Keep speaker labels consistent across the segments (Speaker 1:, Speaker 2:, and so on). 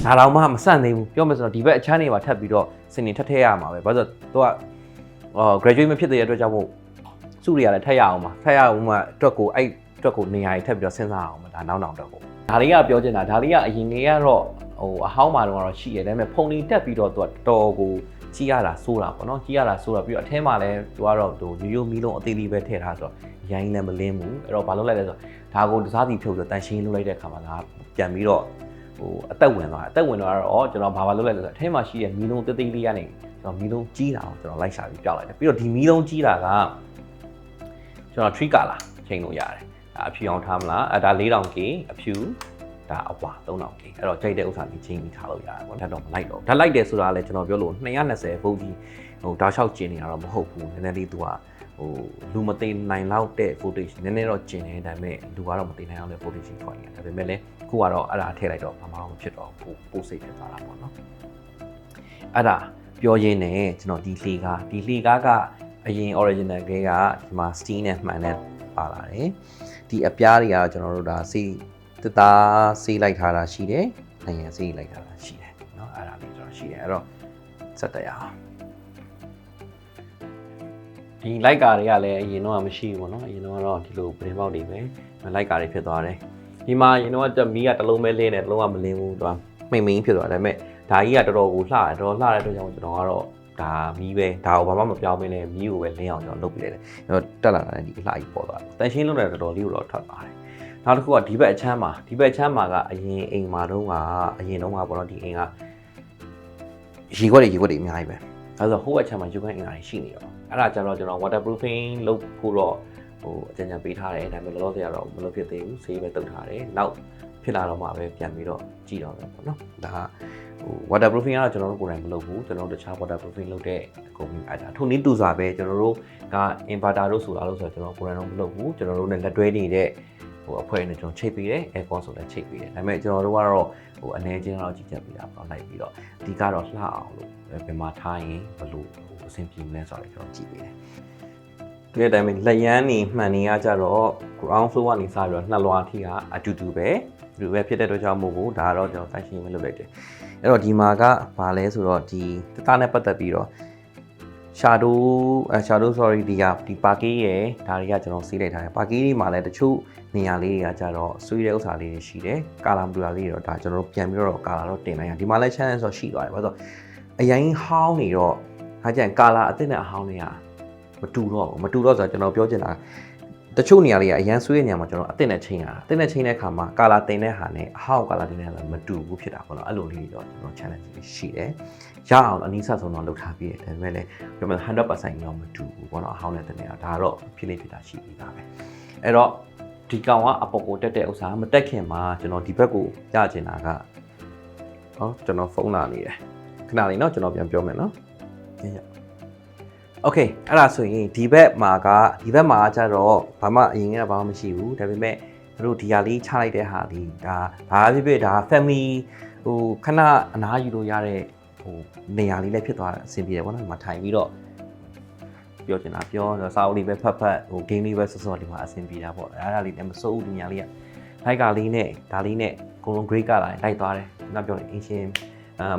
Speaker 1: ဒါတော့မှမဆန့်သေးဘူးပြောမယ်ဆိုတော့ဒီဘက်အချမ်းတွေပါထပ်ပြီးတော့စင်နေထပ်ထည့်ရမှာပဲဘာလို့ဆိုတော့graduate မဖြစ်တဲ့အတွက်ကြောင့်မို့စုတွေကလည်းထပ်ရအောင်ပါထပ်ရအောင်မှအတွက်ကိုအဲ့အတွက်ကိုနေရာတွေထပ်ပြီးတော့စဉ်းစားအောင်ပါဒါနောက်တော့ကိုဒါလေးကပြောချင်တာဒါလေးကအရင်ကြီးကတော့အဟောင်းမှာတော့ရှိရတယ်ဒါပေမဲ့ဖုန်လေးတက်ပြီးတော့သူကတော်ကိုကြီးရတာစိုးတာပေါ့နော်ကြီးရတာစိုးတာပြီးတော့အထဲမှာလည်းသူကတော့ရိုးမီးလုံးအသေးလေးပဲထည့်ထားဆိုတော့ရိုင်းလည်းမလင်းဘူးအဲ့တော့ဘာလုပ်လိုက်လဲဆိုတော့ဒါကိုတစားစီဖြုတ်ပြီးတော့တန်ရှင်းလုပ်လိုက်တဲ့အခါမှာဒါပြန်ပြီးတော့အသက်ဝင်သွားတော့ကျွန်တော်ဘာလုပ်လိုက်လဲဆိုတော့အထဲမှာရှိတဲ့မီးလုံးသေးသေးလေးကနေကျွန်တော်မီးလုံးကြီးတာကိုကျွန်တော်လိုက်ရှာပြီးပြောက်လိုက်တယ်ပြီးတော့ဒီမီးလုံးကြီးတာကကျွန်တော် 3 color ချိန်လို့ရတယ်ဒါအဖြူအောင်ထားမလားဒါ 4000K အဖြူဒါအဝါ 3000K အဲ့တော့ကြိုက်တဲ့ဥစ္စာကြီးချိန်ပြီးထားလို့ရတယ်ပေါ့ဓာတ်တော့မလိုက်တော့ဓာတ်လိုက်တယ်ဆိုတာလည်းကျွန်တော်ပြောလို့220ဗုတ်ကြီးတောက်လျှောက်ကျင်နေတာတော့မဟုတ်ဘူးနည်းနည်းလေးသူကလူမသိနိုင်လောက်တဲ့ voltage နည်းနည်းတော့ကျင်နေဒါပေမဲ့လူကတော့မသိနိုင်အောင်လည်း voltage ကြီးထွက်နေတယ်ဒါပေမဲ့လည်းခုကတော့အဲ့ဒါထည့်လိုက်တော့ဘာမှမဖြစ်တော့ဘူးပို့စိတ်ဖြစ်သွားတာပေါ့နော်အဲ့ဒါပြောရင်းနဲ့ကျွန်တော်ဒီလှေကားကအရင် original ကလေးကဒီမှာ steel နဲ့မှန်နဲ့ပါလာတယ်ဒီအပြားတွေကကျွန်တော်တို့ဒါစီတသားစီးလိုက်ထားတာရှိတယ်နိုင်ငံစီးလိုက်ထားတာရှိတယ်เนาะအဲ့ဒါလေးကျွန်တော်ရှိတယ်အဲ့တော့စက်တရားဒီလိုက်ကာတွေကလည်းအရင်တော့မရှိဘူးပေါ့နော်အရင်တော့ဒီလိုပရင်ပေါက်တွေပဲလိုက်ကာတွေဖြစ်သွားတယ်ဒီမှာအရင်တော့မီးကတစ်လုံးပဲလင်းတယ်တစ်လုံးကမလင်းဘူးသူကမိန်ဖြစ်သွားတယ်ဒါပေမဲ့ဒါကြီးကတော်တော်ကိုလှတယ်တော်လှတဲ့အတွက်ကြောင့်ကျွန်တော်ကတော့ဒါမီးပဲဒါကိုဘာမှမပြောင်းမင်းနဲ့မီးကိုပဲလင်းအောင်ကျွန်တော်လုပ်ပြလိုက်တယ်အဲ့တော့တက်လာတဲ့ဒီအလှကြီးပေါ်သွားတယ်တန်ရှင်းလုပ်တဲ့တော်တော်လေးကိုတော့ထွက်သွားတယ်နောက်တစ်ခုကဒီဘက်အချမ်းမှာကအရင်အိမ်မှာတော့ကအရင်တော့ပေါ့နော်ဒီအိမ်ကရေခွက်တွေအများကြီးပဲအဲဆိုဟိုဘက်အချမ်းမှာရေခွက်အင်္ဂါတွေရှိနေတော့အဲ့ဒါကြတော့ကျွန်တော် waterproofing လုပ်ဖို့တော့အကြံပေးထားတယ်ဒါပေမဲ့လောလောဆယ်ကတော့မလုပ်ဖြစ်သေးဘူးဆေးပဲတုပ်ထားတယ်နောက်ဖြစ်လာတော့မှပဲပြန်ပြီးတော့ကြည့်တော့မယ်ပေါ့နော်ဒါwaterproofing ကတော့ကျွန်တော်တို့ကိုယ်တိုင်မလုပ်ဘူးကျွန်တော်တို့တခြား waterproofing လုပ်တဲ့ကုမ္ပဏီအဲ့ဒါထိုနည်းတူစွာပဲကျွန်တော်တို့က inverter တို့ဆိုတာလို့ဆိုတော့ကျွန်တော်ကိုယ်တိုင်တော့မလုပ်ဘူးကျွန်တော်တို့နဲ့လက်တွဲနေတဲ့အဖွဲ့နဲ့ကျွန်တော်ချိတ်ပေးတယ် aircon ဆိုလည်းချိတ်ပေးတယ်ဒါပေမဲ့ကျွန်တော်တို့ကတော့အနေချင်းတော့ကြည့်ချက်ပေးတာပေါ့လိုက်ပြီးတော့ဒီကတော့လှအောင်လို့ဘယ်မှာထားရင်ဘယ်လိုအဆင်ပြေမလဲဆိုတော့ကျွန်တော်ကြည့်ပေးတယ်ဒီအတိုင်းပဲလက်ရန်နေမှန်နေရကြတော့ ground floor ကနေစပြီးတော့နှစ်လွှာထိကအတူတူပဲဖြစ်တဲ့အတွက်ကြောင့်မို့ဘူးဒါကတော့ကျွန်တော်တိုင်းရှင်းမလုပ်လိုက်တယ်အဲ့တော့ဒီမှာကဘာလဲဆိုတော့ဒီတသားနဲ့ပတ်သက်ပြီးတော့ shadow sorry ဒီပါကီးရယ်ဒါတွေကကျွန်တော်စီးလိုက်ထားတယ်ပါကီးတွေမှာလည်းတချို့နေရာလေးတွေကကြတော့ဆွေးတဲ့ဥစ္စာလေးတွေရှိတယ်ကာလာမူလာလေးတွေတော့ဒါကျွန်တော်တို့ပြန်ပြီးတော့ကာလာတော့တင်လိုက်ရဒီမှာလည်း channel ဆိုရှိသွားတယ်ဘာလို့အရင်ဟောင်းနေတော့ဟာကျန်ကာလာအစ်စ်နဲ့အဟောင်းတွေကမတူတော့ဆိုတော့ကျွန်တော်ပြောချင်တာတချို့နေရာလေးကအရန်ဆွေးတဲ့နေရာမှာကျွန်တော်အစ်စ်နဲ့ချိန်ရတာအစ်စ်နဲ့ချိန်တဲ့အခါမှာကာလာတင်တဲ့ဟာနဲ့အဟောင်းကာလာတင်တဲ့ဟာမတူဘူးဖြစ်တာပေါ့နော်အဲ့လိုလေးတော့ကျွန်တော် challenge လေးရှိတယ်ရအောင်အနည်းဆက်ဆုံးတော့လုပ်ထားပြီးတယ်ဒါပေမဲ့လည်းကျွန်တော် 100% တော့မတူဘူးပေါ့နော်အဟောင်းနဲ့တင်နေတာဒါတော့ဖြစ်လေဖြစ်တာရှိပြီးသားပဲအဲ့တော့ဒီကောင်ကအပေါ်ကိုတက်တဲ့ဥစ္စာမတက်ခင်မှာကျွန်တော်ဒီဘက်ကိုကြားချင်တာကကျွန်တော်ဖုန်းလာနေတယ်ခဏလေးနော်ကျွန်တော်ပြန်ပြောမယ်နော်โอเคအဲ့ဒါဆိုရင်ဒီဘက်မှာကြတော့ဘာမှအရင်ကဘာမှမရှိဘူးဒါပေမဲ့တို့ဒီဟာလေးချလိုက်တဲ့ဟာလေးဒါဘာဖြစ်ဖြစ်ဒါ family ခဏအနားယူလို့ရတဲ့နေရာလေးလည်းဖြစ်သွားတာအဆင်ပြေတယ်ပေါ့နော်ဒီမှာထိုင်ပြီးတော့ပြောချင်တာပြောစာအုပ်လေးပဲဖတ်game လေးပဲစောဒီမှာအဆင်ပြေတာပေါ့အဲ့ဒါလေးလည်းမစိုးဘူးဒီညာလေးကလိုက်ကလေးနဲ့ဒါလေးနဲ့အကုန်လုံး grade ကလာလိုက်သွားတယ်နောက်ပြောရင်အင်ရှင်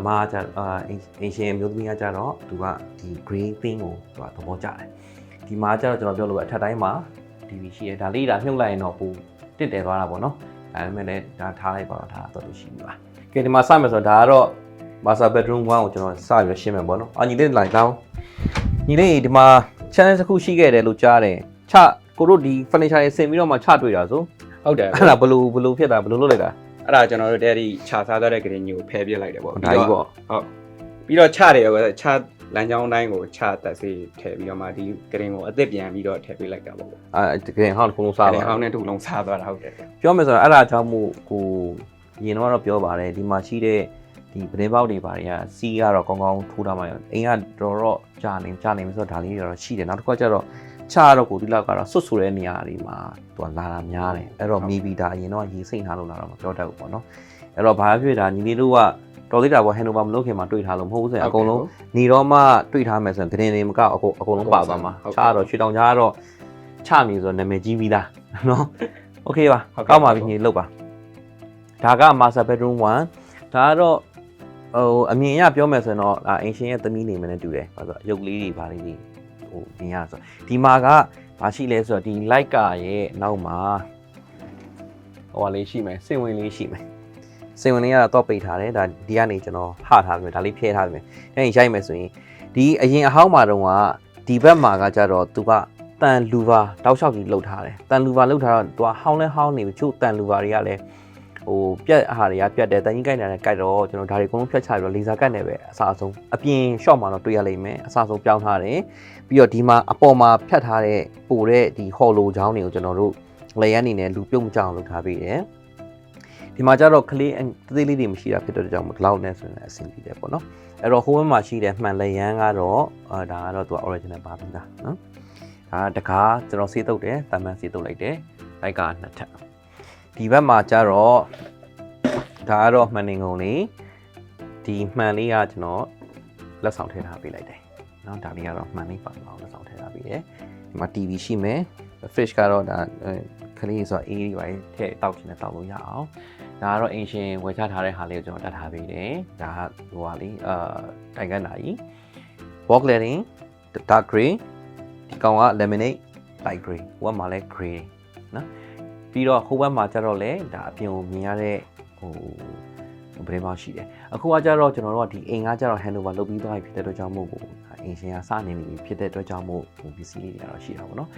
Speaker 1: မားကြအင်ရှင်မျိုးသမီးကကြတော့သူကဒီ green thing ကိုသူကသဘောကျတယ်ဒီမှာကြတော့ကျွန်တော်ပြောလို့အထက်တိုင်းမှာ TV ရှိတယ်ဒါလေးဒါမြုပ်လိုက်ရင်တော့ပိုတစ်တယ်သွားတာပေါ့နော်ဒါပေမဲ့လည်းဒါထားလိုက်ပါတော့ထားတော့လို့ရှိပြီပါကဲဒီမှာစမယ်ဆိုတော့ဒါကတော့ master bedroom 1ကိုကျွန်တော်စပြီးရှင်းမယ်ပေါ့နော်ညီလေးလိုက်လောင်းညီလေးဒီမှာ channel တစ်ခုရှိခဲ့တယ်လို့ကြားတယ်ကိုတို့ဒီ furniture တွေဆင်ပြီးတော့မှချတွေ့တာဆိုဟ
Speaker 2: ုတ်တယ်
Speaker 1: အဲ့ဒါဘလို့ဖြစ်တာဘလို့လုပ်လိုက်တာ
Speaker 2: အဲ့ဒါကျွန်တော်တို့တဲ့ဒီခြာစားသွားတဲ့ကလေးညိုဖယ်ပြစ်လိုက်တယ်ပေါ့
Speaker 1: ဒါကြီးပေါ့
Speaker 2: ဟုတ်ပြီးတော့ချတယ်ရောချလမ်းကြောင်းတိုင်းကိုချတက်စေထည့်ပြီးတော့မှဒီကရင်ကိုအသစ်ပြန်ပြီးတော့ထည့်ပေးလိုက်တာပေါ့
Speaker 1: ကရင်ဟောင်းတစ်ခုလုံးစား
Speaker 2: သွားဟောင်းနဲ့တစ်ခုလုံးစားသွားတာဟုတ်တယ်
Speaker 1: ပြောမယ်ဆိုတော့အဲ့ဒါကြောင့်မို့ကိုရင်တော့ပြောပါတယ်ဒီမှာရှိတဲ့ဒီပတင်းပေါက်တွေပါတွေကစီးကတော့ကောင်းကောင်းထိုးထားမှရောအိမ်ကတော့ကြာနေပြီဆိုတော့ဒါလေးတွေတော့ရှိတယ်နောက်တစ်ခါကျတော့ချတော့ကိုဒီလောက်ကတော့ဆွတ်ဆူတဲ့နေရာတွေမှာသူကလာတာများတယ်အဲ့တော့မိပြီးဒါအရင်တော့ရေစိမ့်ထားလို့လာတော့မပြောတတ်ဘူးပေါ့နော်အဲ့တော့ဘာဖြစ်တာညီလေးတို့ကတော်သေးတာပေါ့ဟန်နိုဗာမလုပ်ခင်မှာတွေ့ထားလို့မဟုတ်ဘူးဆိုရင်အကုန်လုံးနေတော့မှတွေ့ထားမယ်ဆိုရင်တရင်တွေမကအကုန်လုံးပါသွားမှာချတော့ရွှေတောင်ကြားကတော့ချမည်ဆိုတော့နာမည်ကြီးပြီးသားနော်โอเคပါကောက်ပါပြီညီလောက်ပါဒါက master bedroom 1ဒါကတော့ အမြင်အရပြောမယ်ဆိုရင်တော့အင်ရှင်ရဲ့သမီးနေမနဲ့တူတယ်ဘာလို့ရုပ်လေးတွေဘာလေးတွေမြင်ရဆိုဒီမှာကဘာရှိလဲဆိုတော့ဒီ like ကရဲ့နောက်မှာလေးရှိမယ်စင်ဝင်လေးရှိမယ်စင်ဝင်လေးကတော့ပိတ်ထားတယ်ဒါဒီကနေကျွန်တော်ဟထားပြီဒါလေးဖြဲထားပြီအဲ့ရင်ရိုက်မယ်ဆိုရင်ဒီအရင်အဟောင်းမှာတော့ကဒီဘက်မှာကကြတော့သူကတန်လူပါတောက်လျှောက်ကြီးလှုပ်ထားတယ်တန်လူပါလှုပ်ထားတော့သူကဟောင်းလဲဟောင်းနေပြီချို့တန်လူပါတွေကလည်းပြက်ဟာတွေကပြက်တယ်တန်ကြီးကိုက်တယ်ကိုက်တော့ကျွန်တော်ဒါတွေအကုန်လုံးဖြတ်ချပြီးတော့လေဆာကတ်နဲ့ပဲအစားဆုံးအပြင် shot မှာတော့တွေ့ရလိမ့်မယ်အစားဆုံးပြောင်းထားတယ်ပြီးတော့ဒီမှာအပေါ်မှာဖြတ်ထားတဲ့ပို့တဲ့ဒီ hollow ချောင်းတွေကိုကျွန်တော်တို့လေရန်နေနဲ့လူပြုတ်မကြအောင်လုပ်ထားပေးတယ်ဒီမှာကျတော့ကလေးသေးလေးတွေမရှိတာဖြစ်တဲ့ကြောင့်ဒီလောက်နဲ့ဆိုရင်အဆင်ပြေတယ်ပေါ့နော်အဲ့တော့ဟိုဘက်မှာရှိတဲ့မှန်လေရန်ကတော့ဒါကတော့သူက original ပါပြီလားနော်ဒါတကားကျွန်တော်ဆေးတုပ်တယ်တမန်ဆေးတုပ်လိုက်တယ်လိုက်ကနှစ်ထပ်ဒီဘက်မှာကျတော့ဒါကတော့မှန်နေကုန်လေးဒီမှန်လေးကကျွန်တော်လက်ဆောင်ထည့်ထားပေးလိုက်တယ်เนาะဒါလေးကတော့မှန်လေးပါအောင်လက်ဆောင်ထည့်ထားပေးတယ်ဒီမှာ TV ရှိမယ် fish ကတော့ဒါခလေးဆိုတော့အေးတွေပါထည့်တောက်ချင်တယ်တောက်လို့ရအောင်ဒါကတော့အင်ရှင်ဝယ်ချထားတဲ့ဟာလေးကိုကျွန်တော်တတ်ထားပေးတယ်ဒါကဟိုဟာလေးတိုင်ကန်နာကြီး walk letting dark gray ဒီကောင်က lemonade light gray ဟိုကမှလည်း gray နော်ပြီးတော့ဟိုဘက်မှာကျတော့လေဒါအပြင်ကိုမြင်ရတဲ့ဘယ်မှာရှိတယ်အခုကကျတော့ကျွန်တော်တို့ကဒီအိမ်ကကျတော့ handover လုပ်ပြီးသွားပြီဖြစ်တဲ့အတွက်ကြောင့်မို့အင်ရှင်ကစနေပြီဖြစ်တဲ့အတွက်ကြောင့်မို့ပစ္စည်းလေးတွေကတော့ရှိတာပေါ့နော်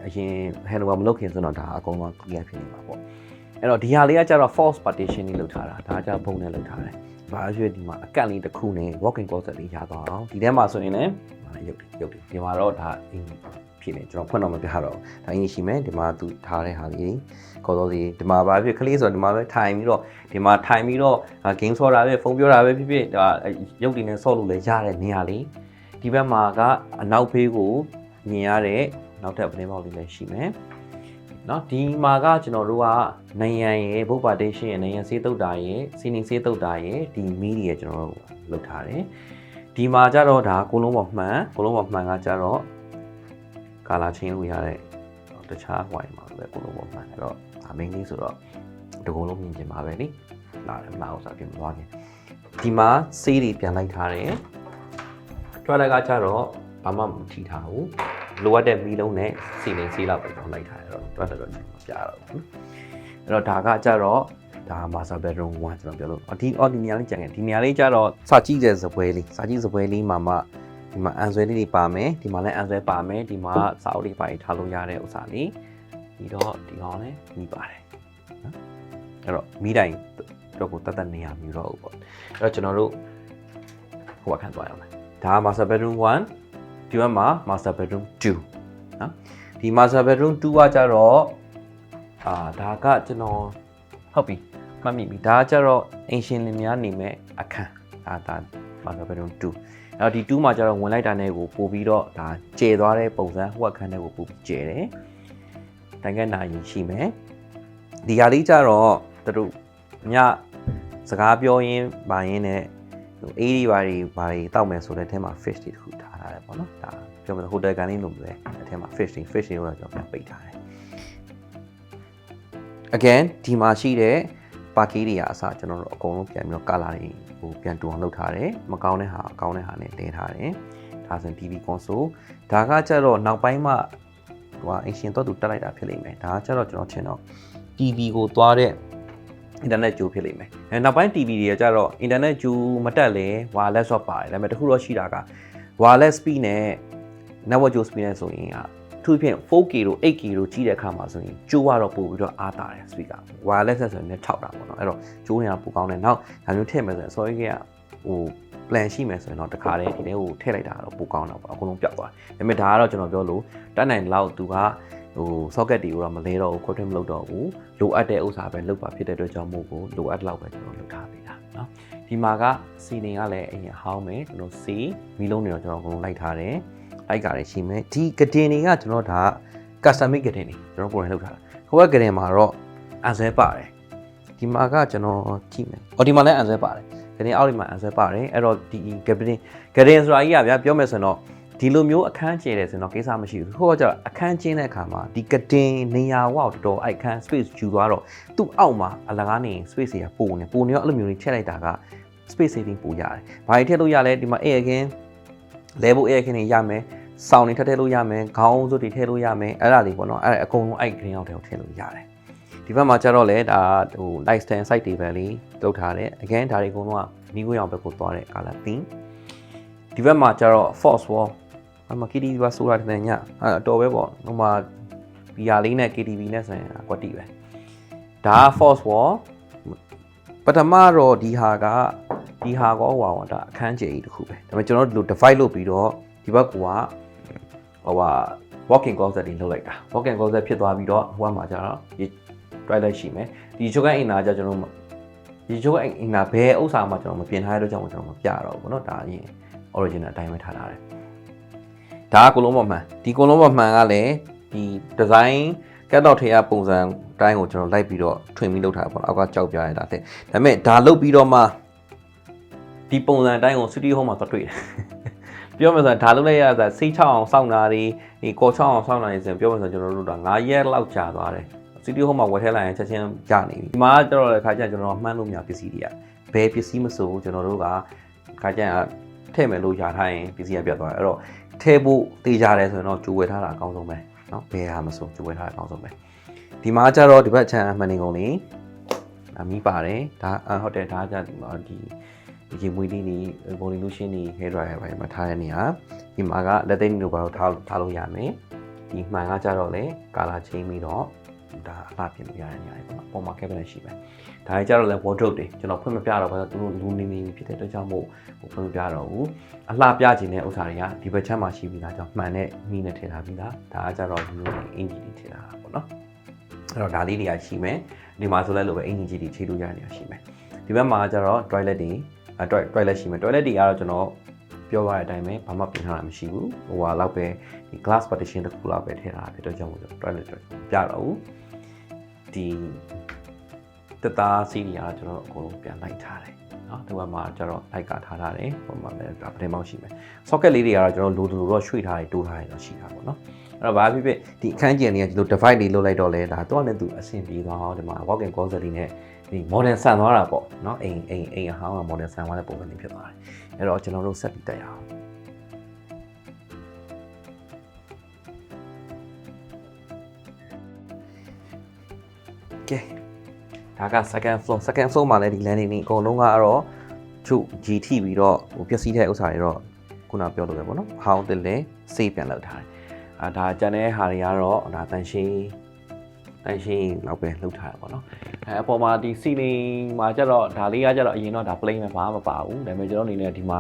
Speaker 1: အရင် handover မလုပ်ခင်ဆိုတော့ဒါအကုန်လုံး clear ဖြစ်နေမှာပေါ့အဲ့တော့ဒီဟာလေးကကျတော့ false partition လေးလုပ်ထားတာဒါကကျပုံနဲ့လုပ်ထားတယ်ဘာလို့ဒီမှာအကန့်လေးတစ်ခုနဲ့ walking closet လေးရသွားအောင်ဒီထဲမှာဆိုရင်လည်းရုပ်ဒီမှာတော့ဒါဖြစ်နေကျွန်တော်ဖွင့်တော့မပြတော့ဒါအရင်ရှိမယ်ဒီမှာသူထားတဲ့ဟာလေးခေါ်တော့ဒီမှာဘာဖြစ်ကလေးဆိုတော့ဒီမှာပဲထိုင်ပြီးတော့ဒီမှာထိုင်ပြီးတော့ game ဆော့တာပဲဖုန်းပြောတာပဲဖြစ်ဖြစ်ဒါရုပ်တွေနဲ့ဆော့လို့လည်းရတဲ့နေရာလေးဒီဘက်မှာကအနောက်ဖေးကိုမြင်ရတဲ့နောက်ထပ်ပလင်းပေါက်လေးလည်းရှိမယ်เนาะဒီမှာကကျွန်တော်တို့ကနိုင်ငံရဲ့ဘုတ်ပါတေးရှင်ရဲ့နိုင်ငံဆေးတုတ်တာရဲ့စီနီဆေးတုတ်တာရဲ့ဒီမီးတွေကျွန်တော်တို့လုပ်ထားတယ်ဒီမှာကျတော့ဒါကိုလုံးပေါ်မှန်ကကျတော့ကာလာချင်းလို့ရတဲ့တခြားဝိုင်မှာပဲကိုလုံးပေါ်မှန်အဲ့တော့အမင်းလေးဆိုတော့ဒီကုလုံးမြင်ကျင်ပါပဲလေလာတယ်မလားဥစ္စာပြင်သွားခင်ဒီမှာဆေးတွေပြန်လိုက်ထားတယ်ထွက်လာကကျတော့ဘာမှမထိထားဘူးလိုအပ်တဲ့မီးလုံးနဲ့စီနေဆေးလောက်ပဲထုတ်လိုက်ထားရတော့တွက်တော့မပြတော့ဘူးအဲ့တော့ဒါကကျတော့ဒါ master bedroom 1ကျွန်တော်ပြောလို့ဒီနေရာလေးကြံခဲ့ဒီနေရာလေးကျတော့စာကြည့်တဲ့ဇပွဲလေးမှာမှဒီမှာအန်ဆွဲလေးတွေပါမယ်ဒီမှာလည်းအန်ဆွဲပါမယ်ဒီမှာစာအုပ်တွေပါထားလို့ရတဲ့ဥစ္စာလေးပြီးတော့ဒီကောင်လည်းပြီးပါတယ်နော်အဲ့တော့မိတိုင်းတော့ကိုတတ်နေရမျိုးတော့ဟုတ်ပေါ့အဲ့တော့ကျွန်တော်တို့ဟိုအခန်းသွားရအောင်ဒါ master bedroom 1ဒီမှာ master bedroom 2နော်ဒီ master bedroom 2ကကြတော့ဒါကကျွန်တော်ဟုတ်ပြီမှတ်မိပြီဒါကကြတော့အင်ရှင်လင်များနေမဲ့အခန်းဒါ master bedroom 2အဲ့တော့ဒီ2မှာကြတော့ဝင်လိုက်တာနဲ့ကိုပို့ပြီးတော့ဒါကျဲသွားတဲ့ပုံစံဟိုအခန်းထဲကိုပို့ပြီးကျဲတယ်တိုင်ကနာရင်ရှိမယ်ဒီဟာလေးကြတော့တို့ညစကားပြောရင်းပါရင်းနဲ့အေးဒီဘာတွေတောက်မယ်ဆိုတဲ့အထဲမှာ fish တွေတခုထားတယ်ပေါ့နော်ဒါပြောမယ်ဟိုတယ်ကန်လေးလို့ပဲအထဲမှာ fish တွေတော့ကျွန်တော်ပိတ်ထားတယ် again ဒီမှာရှိတဲ့ပါကီတွေကအစားကျွန်တော်တို့အကုန်လုံးပြန်ပြီးတော့ color တွေဟိုပြန်တူအောင်လုပ်ထားတယ်မကောင်းတဲ့ဟာအကောင်းတဲ့ဟာနဲ့တင်ထားတယ်ဒါဆို TV console ဒါကကျတော့နောက်ပိုင်းမှဟိုအင်ရှင်တော့သူတက်လိုက်တာဖြစ်လိမ့်မယ်ဒါကကျတော့ကျွန်တော်ထင်တော့ TV ကိုသွားတဲ့ internet ကြိုးဖြစ်လိမ့်မယ်နောက်ပိုင်း TV တွေကကျတော့ internet ကြိုးမတက်လဲ wireless တော့ပါတယ်ဒါပေမဲ့တခုတော့ရှိတာက wireless speed နဲ့ network ကြိုး speed နဲ့ဆိုရင်သူဖြင့် 4K တို့ 8K တို့ကြီးတဲ့အခါမှာဆိုရင်ကြိုးကတော့ပို့ပြီးတော့အားတာတယ် speed က wireless ဆိုရင်လည်းထောက်တာပေါ့နော်အဲ့တော့ကြိုးနေတာပိုကောင်းတယ်နောက်ဒါမျိုးထည့်မယ်ဆိုရင် sorry ကဟို plan ရှိမယ်ဆိုရင်တော့တခါတည်းဒီထဲကိုထည့်လိုက်တာတော့ပိုကောင်းတော့ပေါ့အကုန်လုံးပြောက်သွားတယ်ဒါပေမဲ့ဒါကတော့ကျွန်တော်ပြောလို့တက်နိုင်လောက်သူကဟို socket တွေကိုတော့မလဲတော့ဘူး connect မလုပ်တော့ဘူးလိုအပ်တဲ့ဥစ္စာပဲလုပ်ပါဖြစ်တဲ့အတွက်ကြောင့်မို့ကိုလိုအပ်လောက်ပဲကျွန်တော်လုပ်ထားပေးတာเนาะဒီမှာကစီနေကလည်းအရင်ဟောင်းမယ်ကျွန်တော်စီမီလုံးတွေတော့ကျွန်တော်အကုန်လုံးလိုက်ထားတယ်လိုက်ကြတယ်ရှိမယ်ဒီကတင်တွေကကျွန်တော်ဒါ custom made ကတင်တွေကျွန်တော်ကိုယ်တိုင်လုပ်ထားတာဟိုဘက်ကတင်မှာတော့အန်ဆွဲပါတယ်ဒီမှာကကျွန်တော်ကြည့်မယ်ဒီမှာလည်းအန်ဆွဲပါတယ်ကတင်အောက်ဒီမှာအန်ဆွဲပါတယ်အဲ့တော့ဒီကတင်ဆိုတာကြီးကဗျာပြောမယ်ဆိုတော့ဒီလိုမျိုးအခန်းကျဲတယ်ဆိုတော့ကိစ္စမရှိဘူးဟိုကကျတော့အခန်းကျင်းတဲ့အခါမှာဒီကတင်နေရာဝတော်တော်အဲ့အခန်း space ယူသွားတော့သူ့အောက်မှာအလကားနေ space တွေကပိုနေရောအဲ့လိုမျိုးကြီးချက်လိုက်တာက space saving ပိုရတယ်ဘာတွေထည့်လို့ရလဲဒီမှာ air can level air can တွေရမယ်စောင်းတွေထည့်လို့ရမယ်ခေါင်းစွပ်တွေထည့်လို့ရမယ်အဲ့ဒါလေးပေါ့နော်အဲ့အကုန်လုံးအဲ့ green out တွေကိုထည့်လို့ရတယ်ဒီဘက်မှာကျတော့လေဒါဟို light stand side table လေးလုပ်ထားတယ် again ဒါတွေအကုန်လုံးကမိခိုးရောင်ဘက်ကိုသွားတဲ့ color theme ဒီဘက်မှာကျတော့ force wall အမ KTV ပါဆိုတာတဲ့ညအတော်ပဲပေါ့ဟိုမှာ VR လေးနဲ့ KTV နဲ့ဆိုရင်ကွက်တီပဲဒါ force wall ပထမတော့ဒီဟာကောဟိုဒါအခန်းကျယ်ကြီးတစ်ခုပဲဒါပေမဲ့ကျွန်တော်တို့ divide လုပ်ပြီးတော့ဒီဘက်ကဟိုwalking closet တွေလုပ်လိုက်တာ walking closet ဖြစ်သွားပြီးတော့ဟိုမှာကျတော့ toilet ရှိမယ်ဒီချိုးကအင်နာကျကျွန်တော်ဒီချိုးကအင်နာဘယ်ဥစ္စာမှကျွန်တော်မပြင်ထားရတော့ကြောင့်ကျွန်တော်မပြတော့ဘူးเนาะဒါအရင် original အတိုင်းပဲထားထားတယ်ဒါကကိုလုံးပေါ်မှန်ဒီကိုလုံးပေါ်မှန်ကလည်းဒီ design ကတ်တော့ထေရပုံစံအတိုင်းကိုကျွန်တော်လိုက်ပြီးတော့ထွင်ပြီးလုပ်ထားတာပေါ့အောက်ကကြောက်ပြရတာတဲ့ဒါပေမဲ့ဒါလုပ်ပြီးတော့မှဒီပုံစံအတိုင်းကို studio home မှာသွားတွေ့တယ်ပြောမှဆိုဒါလုပ်လိုက်ရတာစိတ်ချအောင်စောင့်တာတွေဒီကော်ချအောင်စောင့်တာတွေဆိုရင်ပြောမှဆိုကျွန်တော်တို့တော့9ရက်လောက်ကြာသွားတယ်စတူဒီယိုမှာဝယ်ထဲလိုက်ရင်ချက်ချင်းကြနေပြီဒီမှာကျတော့လည်းခါကျကျွန်တော်မှန်းလို့မရပစ္စည်းတွေကဘယ်ပစ္စည်းမဆိုကျွန်တော်တို့ကခါကျထည့်မယ်လို့ယာထားရင်ပစ္စည်းကပြတ်သွားတယ်အဲ့တော့ထည့်ဖို့တေးကြတယ်ဆိုရင်တော့ကြိုဝယ်ထားတာအကောင်းဆုံးပဲเนาะဘယ်ဟာမဆိုကြိုဝယ်ထားတာအကောင်းဆုံးပဲဒီမှာကျတော့ဒီဘက်ချမ်းမှန်နေကုန်လေမီးပါတယ်ဒါဟုတ်တယ်ဒါကဒီရေမွေးလေးတွေ body lotion တွေ hair dryer တွေမှာထားတဲ့နေရာဒီမှာကလက်သိမ်းတို့ဘာလို့ထားလို့ရမယ်ဒီမှန်ကကျတော့လေ color change ပြီးတော့ဒါအလှပြင်လို့ရတဲ့နေရာတွေပေါ့နော်ပုံမှာ cabinet ရှိမယ်ဒါကြီးကျတော့လဲ wardrobe တွေကျွန်တော်ဖွင့်မပြတော့ဘာလို့သူတို့လူနေနေဖြစ်တဲ့အတွက်ကြောင့်မို့ဖွင့်မပြတော့ဘူးအလှပြခြင်းတဲ့ဥစ္စာတွေကဒီဘက်ချမ်းမှာရှိပြီးသားကြောင့်မှန်တဲ့မိနဲ့ထည့်ထားပြီးသားဒါကကျတော့ဒီလိုအင်ဂျီတွေထည့်ထားတာပေါ့နော်အဲ့တော့ဒါလေးတွေကရှိမယ်ဒီမှာဆိုလဲလိုပဲအင်ဂျီတွေထည့်လို့ရတဲ့နေရာရှိမယ်ဒီဘက်မှာကျတော့ toilet တွေtoilet ရှိမယ် toilet တွေကတော့ကျွန်တော်ပြောရတဲ့အတိုင်းပဲဘာမှပြင်ထားတာမရှိဘူးဟိုဟာလောက်ပဲဒီ glass partition တစ်ခုလောက်ပဲထည့်ထားတာဖြစ်တော့ကြောင့်မို့ toilet ပြတော့ဘူးဒီတသားစီးနေရတာကျွန်တော်အကုန်လုံးပြန်လိုက်ထားတယ်เนาะဒီဘက်မှာကျတော့လိုက်ကထားထားတယ်ဟိုမှာလည်းပတင်ပေါင်းရှိမယ် socket လေးတွေကတော့ကျွန်တော်လိုတော့ရွှေ့ထားတယ်တိုးထားတယ်တော့ရှိတာပေါ့เนาะအဲ့တော့ဘာဖြစ်ဖြစ်ဒီအခန်းကျင်တွေကဒီလို divide လေးလုပ်လိုက်တော့လဲဒါတော့လည်းသူအဆင်ပြေသွားအောင်ဒီမှာ walk-in closet လေးနဲ့ဒီ modern ဆန်သွားတာပေါ့เนาะအိမ်အဟောင်းက modern ဆန်သွားတဲ့ပုံစံလေးဖြစ်သွားတယ်အဲ့တော့ကျွန်တော်တို့ဆက်ပြီးတက်ရအောင်ကဲဒါက second floor မှာလည်းဒီ landing နေအကုန်လုံးကတော့ချုပ် GT ပြီးတော့ဟိုပျက်စီးတဲ့ဥစ္စာတွေတော့ခုနပြောလို့ပဲပေါ့နော်ဟောင်းတယ်လဲစေးပြန်လောက်ထားတယ်ဒါကျန်တဲ့ဟာတွေကတော့ဒါတန်ရှင်းလောက်ပဲလှုပ်ထားတာပေါ့နော်အပေါ်မှာဒီ ceiling မှာကျတော့ဒါလေးကကျတော့အရင်တော့ဒါ plain ပဲဘာမှမပါဘူးဒါပေမဲ့ကျွန်တော်အနေနဲ့ဒီမှာ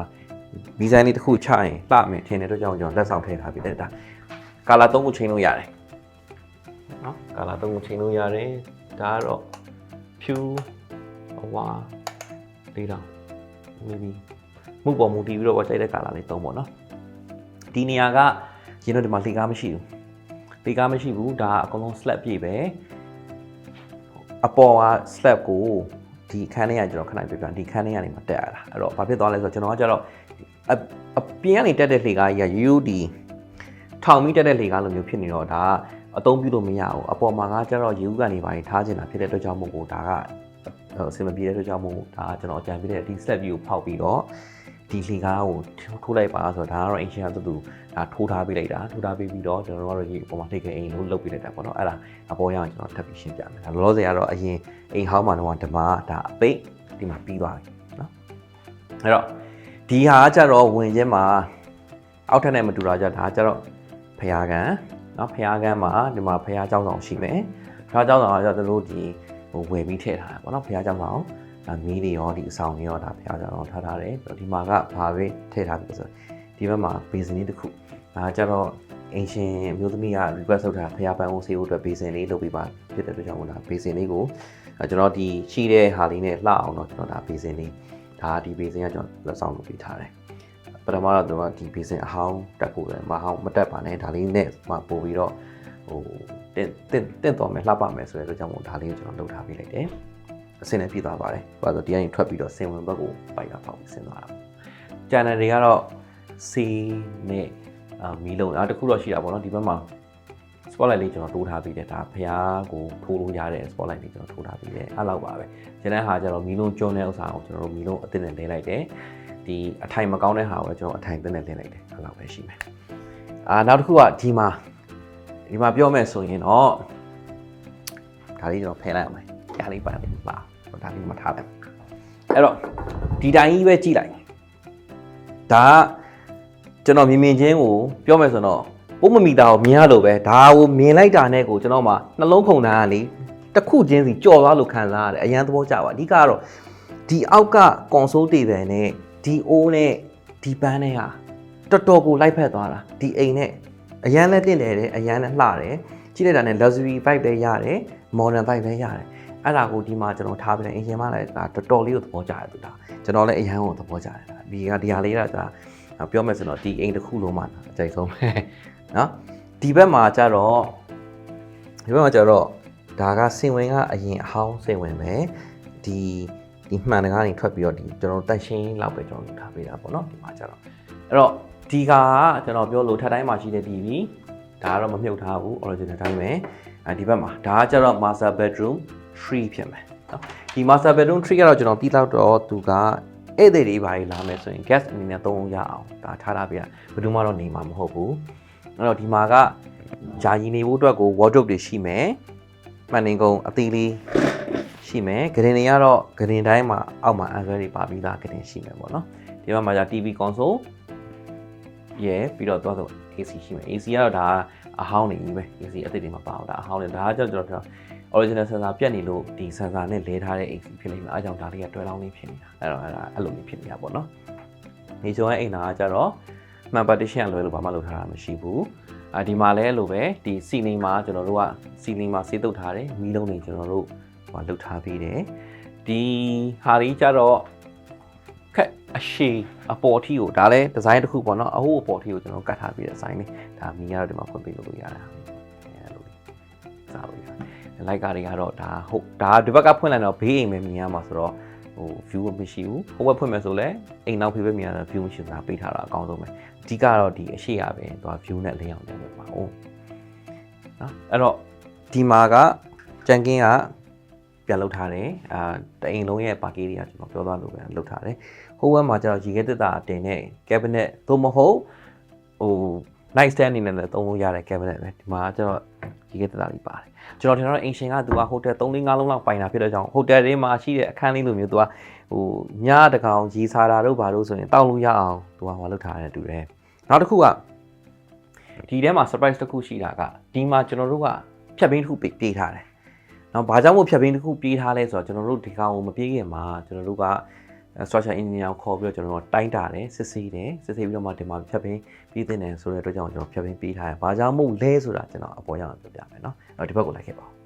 Speaker 1: design လေးတစ်ခုချရင်လှမယ်ထင်တဲ့အတွက်ကြောင့်ကျွန်တော်လက်ဆောင်ထည့်ထားပြီးတယ်ဒါ color 3ခုချိန်လို့ရတယ်နော် color 3ခုချိန်လို့ရတယ်ဒါကတော့ဖြူအဝါလေးတော့ maybe မှုပေါ်မူတည်ပြီးတော့ကြိုက်တဲ့ color လေးသုံးပေါ့နော်ဒီနေရာကရင်တော့ဒီမှာလေကားမရှိဘူးဒါအကုန်လုံး slab ပြည့်ပဲအပေါ်က slab ကိုဒီခန်းထဲကကျွန်တော်ခဏပြပြဒီခန်းထဲကနေမှတက်ရတာအဲ့တော့ဘာဖြစ်သွားလဲဆိုတော့ကျွန်တော်ကကျတော့အပြင်ကနေတက်တဲ့လေကားကြီးကရိုးရိုးဒီထောင်ပြီးတက်တဲ့လေကားလိုမျိုးဖြစ်နေတော့ဒါအသုံးပြုလို့မရဘူးအပေါ်မှာကကျတော့ယူကနေပါထားချင်တာဖြစ်တဲ့အတွက်ကြောင့်မို့ကိုဒါကအဆင်မပြေတဲ့အတွက်ကြောင့်မို့ဒါကကျွန်တော်အကြံပေးတဲ့ဒီ slab ကြီးကိုဖောက်ပြီးတော့ဒီလေကားကိုထိုးလိုက်ပါဆိုတော့ဒါကတော့အင်ရှင်ကတူဒါထိုးထားပေးလိုက်တာထိုးထားပေးပြီးတော့ကျွန်တော်တို့ကတော့ဒီအပေါ်မှာထိတ်ခဲအိမ်လို့လုပ်ပေးလိုက်တာပေါ့နော်အဲ့ဒါအပေါ်ရအောင်ကျွန်တော်ထပ်ပြီးရှင်းပြမယ်ဒါလောလောဆယ်ကတော့အရင်အိမ်ဟောင်းမှာတော့ဓမ္မဒါအပိတ်ဒီမှာပြီးသွားပြီနော်အဲ့တော့ဒီဟာကကျတော့ဝင်ချင်းမှာအောက်ထပ်နဲ့မတူတာကြဒါကကျတော့ဖျားကန်နော်ဖျားကန်မှာဒီမှာဖျားเจ้าဆောင်ရှိမယ်ဖျားเจ้าဆောင်ကကျတော့တို့ဒီဟိုဝယ်ပြီးထည့်ထားတာပေါ့နော်ဖျားเจ้าဆောင်ဒါမီးတွေရောဒီအဆောင်တွေရောဒါဖျားเจ้าဆောင်ထားထားတယ်ဒီမှာကဘာပဲထည့်ထားပြီဆိုဒီဘက်မှာဘေစင်လေးတစ်ခုဒါကျတော့အင်ရှင်မျိုးသမီးက request လုပ်တာဖျားပန်းဦးဆေးဖို့အတွက်ဘေစင်လေးလုပ်ပေးပါဖြစ်တဲ့အတွက်ကြောင့်မို့လားဘေစင်လေးကိုကျွန်တော်ဒီရှိတဲ့ဟာလေးနဲ့လှအောင်တော့ကျွန်တော်ဒါဘေစင်လေးဒါဒီဘေစင်ကကျွန်တော်လက်ဆောင်လုပ်ပေးထားတယ်ပထမတော့ကျွန်တော်ဒီဘေစင်အဟောင်းတက်ဖို့လည်းမဟောင်းမတက်ပါနဲ့ဒါလေးနဲ့မှပို့ပြီးတော့ဟိုတင့်တော်မယ်လှပမယ်ဆိုတဲ့အတွက်ကြောင့်မို့ဒါလေးကိုကျွန်တော်လုပ်ထားပေးလိုက်တယ်အစင်းနဲ့ပြသွားပါတယ်ဘာလို့ဒီကနေထွက်ပြီးတော့စင်ဝင်ဘက်ကိုပိုက်တာပေါက်ပြီးဆင်းသွားတာကျန်တဲ့တွေကတော့စီနဲ့မီးလုံးတခုတော့ရှိတာပေါ့နော်ဒီဘက်မှာ spotlight လေးကျွန်တော်တိုးထားပြီးတယ်ဒါဖျားကိုထိုးလို့ရတဲ့ spotlight လေးကျွန်တော်ထိုးထားပြီးတယ်အဲ့လောက်ပါပဲကျန်တဲ့ဟာကျတော့မီလုံးကျွန်းတဲ့ဥစ္စာကိုကျွန်တော်တို့မီလုံးအသစ်နဲ့လဲလိုက်တယ်ဒီအထိုင်မကောင်းတဲ့ဟာကိုကျွန်တော်အထိုင်သစ်နဲ့လဲလိုက်တယ်အဲ့လောက်ပဲရှိမယ်နောက်တစ်ခုကဒီမှာပြောမယ်ဆိုရင်တော့ဒါလေးကျွန်တော်ဖယ်လိုက်အောင်မယ်ညာလေးပါလေးပါဒါလေးမှထားလိုက်အဲ့တော့ဒီတိုင်းကြီးပဲကြည့်လိုက်ဒါကကျွန်တော်မြင်ချင်းကိုပြောမယ်ဆိုတော့ပုံမမီတာကိုမြင်ရလို့ပဲဒါကိုမြင်လိုက်တာနဲ့ကိုကျွန်တော်မှနှလုံးခုန်တာကလေတစ်ခုချင်းစီကြော်သွားလို့ခံစားရတယ်အရန်သဘောကျပါအဓိကတော့ဒီအောက်ကကွန်ဆိုးတေဘယ်နဲ့ဒီအိုးနဲ့ဒီပန်းနဲ့ဟာတော်တော်ကိုလိုက်ဖက်သွားတာဒီအိမ်နဲ့အရန်လည်းတင့်တယ်တယ်အရန်လည်းလှတယ်ကြည့်လိုက်တာနဲ့ luxury vibe ပဲရတယ် modern vibe ပဲရတယ်အဲ့ဒါကိုဒီမှာကျွန်တော်ထားပြီးတယ်အင်ဂျင်မလည်းဒါတော်တော်လေးကိုသဘောကျတယ်သူဒါကျွန်တော်လည်းအရန်ကိုသဘောကျတယ်ဒီဟာလေးကဒါပြောမယ်ဆိုတော့ဒီအိမ်တစ်ခုလုံးမှာအကြိုက်ဆုံးပဲနော်ဒီဘက်မှာကျတော့ဒါကစင်ဝင်ကအရင်အဟောင်းစင်ဝင်ပဲဒီမှန်တကားနေထွက်ပြီးတော့ဒီကျွန်တော်တက်ရှင်းလောက်ပဲကျွန်တော်လုပ်ထားပေးတာပေါ့နော်ဒီမှာကျတော့အဲ့တော့ဒီကကျွန်တော်ပြောလို့ထပ်တိုင်းမှာရှိတဲ့ TV ဒါကတော့မမြုပ်ထားဘူး original တိုင်းပဲဒီဘက်မှာဒါကကျတော့ master bedroom 3ဖြစ်မယ်နော်ဒီ master bedroom 3ကတော့ကျွန်တော်ပြီးတော့သူကဧည့်သည်တွေပါလာမယ်ဆိုရင် guest အနေနဲ့သုံးလို့ရအောင်ဒါထားပြဘယ်သူမှတော့နေမှာမဟုတ်ဘူးအဲ့တော့ဒီမှာကဂျာကြီးနေဖို့အတွက်ကို wardrobe တွေရှိမယ်မှန်နေကုန်အသီးလေးရှိမယ်ဂရင်တွေကတော့ဂရင်တိုင်းမှာအောက်မှာ Android တွေပါပြီးသားဂရင်ရှိမယ်ပေါ့နော်ဒီဘက်မှာじゃ TV console ပြီးတော့သွား AC ရှိမယ် AC ကတော့ဒါအဟောင်းနေကြီးပဲ AC အသစ်တွေမပါဘူးဒါအဟောင်းနေဒါကကျွန်တော် original sensor ပြတ်နေလို့ဒီ sensor နဲ့လဲထားတဲ့ AC ဖြစ်နေမှာအဲကြောင့်ဒါလေးကတွဲလောင်းလေးဖြစ်နေတာအဲ့တော့အဲ့လိုမျိုးဖြစ်နေတာပေါ့နော်နေချုံရဲ့အိမ်နာကကျတော့မှန် partition လွယ်လို့ဘာမှလုပ်ထားတာမရှိဘူးဒီမှာလည်းလိုပဲဒီ ceiling မှာကျွန်တော်တို့က ceiling မှာဆေးတုပ်ထားတယ်မီးလုံးတွေကျွန်တော်တို့လုပ်ထားပြီးတယ်ဒီဟာလေးကျတော့ခက်အရှိအပေါ်ထီကိုဒါလည်းဒီဇိုင်းတစ်ခုပေါ့နော်အဟုတ်အပေါ်ထီကိုကျွန်တော်ကတ်ထားပြီးတဲ့ design လေးဒါမီးရတော့ဒီမှာဖွင့်ပေးလို့ရတာအဲ့လိုစားလို့ရတယ်လိုက်ကားတွေကတော့ဒါဟုတ်ဒါဒီဘက်ကဖွင့်လိုက်တော့ဘေးအိမ်ပဲမြင်ရမှာဆိုတော့view မရှိဘူးဟိုဘက်ဖွင့်မယ်ဆိုလဲအိမ်နောက်ဖေးပဲမြင်ရတာ view မရှိဘူးဒါပေးထားတာအကောင်းဆုံးပဲအဓိကတော့ဒီအရှိရပဲသူက view နဲ့လင်းအောင်တယ်ပါဟုတ်နော်အဲ့တော့ဒီမှာကကြံကင်းကပြန်လုပ်ထားတယ်တအိမ်လုံးရဲ့ပါကီတွေကကျွန်တော်ပြောသွားလို့ပဲလုပ်ထားတယ်ဟိုဘက်မှာကျတော့ရေခဲတက်တာတင်တဲ့ cabinet သို့မဟုတ်night stand အနေနဲ့လည်းသုံးလို့ရတဲ့ cabinet ပဲဒီမှာကျတော့ရေခဲတက်တာလေးပါတယ်ကျွန်တော်ထင်တော့အင်ရှင်ကသူကဟိုတယ်3-5လုံးလောက်ပိုင်တာဖြစ်တဲ့ကြောင့်ဟိုတယ်တွေမှာရှိတဲ့အခန်းလေးလိုမျိုးသူကညတကောင်ရီစားတာတို့ဘာလို့ဆိုရင်တောက်လို့ရအောင်သူကလုပ်ထားတယ်တူတယ်နောက်တစ်ခုကဒီထဲမှာ surprise တစ်ခုရှိတာကဒီမှာကျွန်တော်တို့ကဖြတ်ဘင်းတစ်ခုပေးထားတယ်နောက်ဘာကြောင့်မို့ဖြတ်ဘင်းတစ်ခုပေးထားလဲဆိုတော့ကျွန်တော်တို့ဒီကောင်ကိုမပြေးခင်မှာကျွန်တော်တို့က structure engineer ကိုခေါ်ပြီးတော့ကျွန်တော်တို့တိုင်းတာတယ်စစ်ဆေးပြီးတော့မှဒီမှာဖြတ်ဘင်းပြီးတဲ့တယ်ဆိုတဲ့အတွက်ကြောင့်ကျွန်တော်ဖြတ်ဘင်းပေးထားတယ်ဘာကြောင့်မို့လဲဆိုတာကျွန်တော်အပေါ်ရအောင်ပြောပြမယ်နော်အဲ့တော့ဒီဘက်ကိုလိုက်ခဲ့ပါဦး